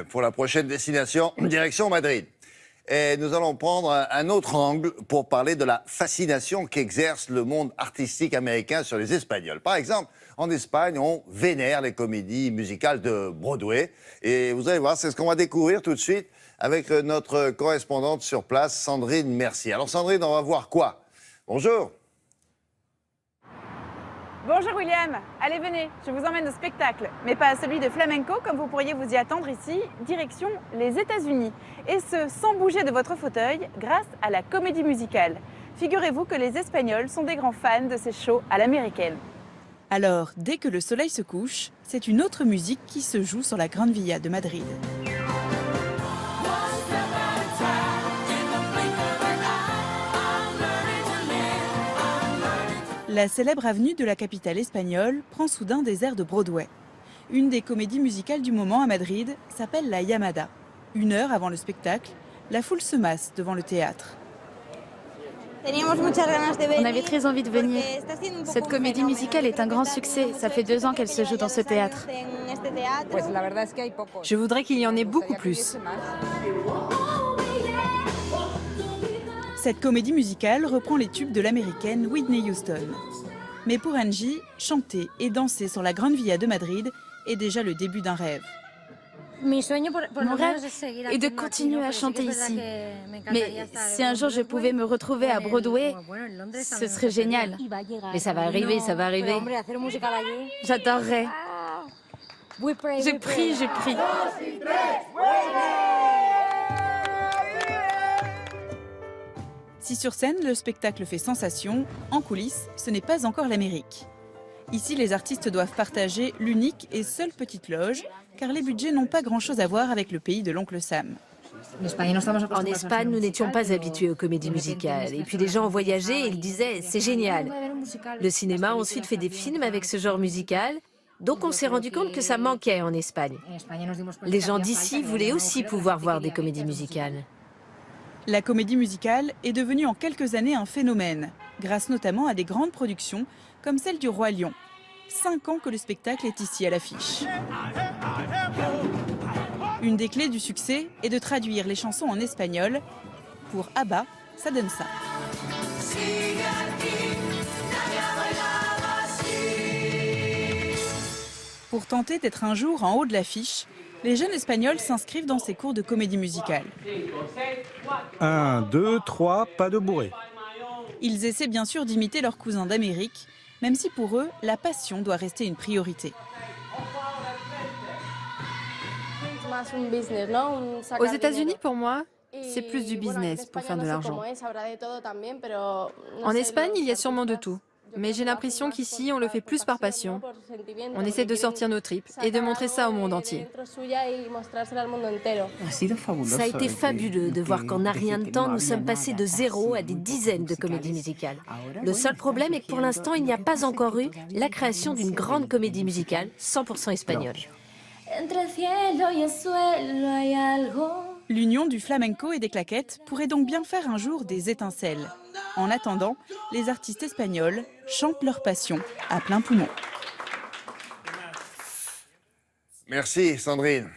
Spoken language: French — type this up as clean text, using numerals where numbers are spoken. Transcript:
pour la prochaine destination, direction Madrid. Et nous allons prendre un autre angle pour parler de la fascination qu'exerce le monde artistique américain sur les Espagnols. Par exemple, en Espagne, on vénère les comédies musicales de Broadway. Et vous allez voir, c'est ce qu'on va découvrir tout de suite avec notre correspondante sur place, Sandrine Mercier. Alors Sandrine, on va voir quoi? Bonjour. Bonjour William, allez venez, je vous emmène au spectacle, mais pas à celui de flamenco comme vous pourriez vous y attendre ici, direction les États-Unis. Et ce, sans bouger de votre fauteuil, grâce à la comédie musicale. Figurez-vous que les Espagnols sont des grands fans de ces shows à l'américaine. Alors, dès que le soleil se couche, c'est une autre musique qui se joue sur la Grande Via de Madrid. La célèbre avenue de la capitale espagnole prend soudain des airs de Broadway. Une des comédies musicales du moment à Madrid s'appelle la Llamada. 1 heure avant le spectacle, la foule se masse devant le théâtre. On avait très envie de venir. Cette comédie musicale est un grand succès. Ça fait 2 ans qu'elle se joue dans ce théâtre. Je voudrais qu'il y en ait beaucoup plus. Cette comédie musicale reprend les tubes de l'américaine Whitney Houston. Mais pour Angie, chanter et danser sur la Grande Via de Madrid est déjà le début d'un rêve. Mon rêve est de continuer à chanter ici. Mais si un jour je pouvais me retrouver à Broadway, ce serait génial. Mais ça va arriver, ça va arriver. J'adorerais. Je prie, je prie. Si sur scène, le spectacle fait sensation, en coulisses, ce n'est pas encore l'Amérique. Ici, les artistes doivent partager l'unique et seule petite loge, car les budgets n'ont pas grand-chose à voir avec le pays de l'oncle Sam. En Espagne, nous n'étions pas habitués aux comédies musicales. Et puis les gens ont voyagé et ils disaient « c'est génial ». Le cinéma a ensuite fait des films avec ce genre musical, donc on s'est rendu compte que ça manquait en Espagne. Les gens d'ici voulaient aussi pouvoir voir des comédies musicales. La comédie musicale est devenue en quelques années un phénomène, grâce notamment à des grandes productions comme celle du Roi Lion. 5 ans que le spectacle est ici à l'affiche. Une des clés du succès est de traduire les chansons en espagnol. Pour ABBA, ça donne ça. Pour tenter d'être un jour en haut de l'affiche, les jeunes Espagnols s'inscrivent dans ces cours de comédie musicale. 1, 2, 3, pas de bourré. Ils essaient bien sûr d'imiter leurs cousins d'Amérique, même si pour eux, la passion doit rester une priorité. Aux États-Unis, pour moi, c'est plus du business pour faire de l'argent. En Espagne, il y a sûrement de tout. Mais j'ai l'impression qu'ici, on le fait plus par passion. On essaie de sortir nos tripes et de montrer ça au monde entier. Ça a été fabuleux de voir qu'en un rien de temps, nous sommes passés de 0 à des dizaines de comédies musicales. Le seul problème est que pour l'instant, il n'y a pas encore eu la création d'une grande comédie musicale 100% espagnole. L'union du flamenco et des claquettes pourrait donc bien faire un jour des étincelles. En attendant, les artistes espagnols chantent leur passion à plein poumon. Merci Sandrine.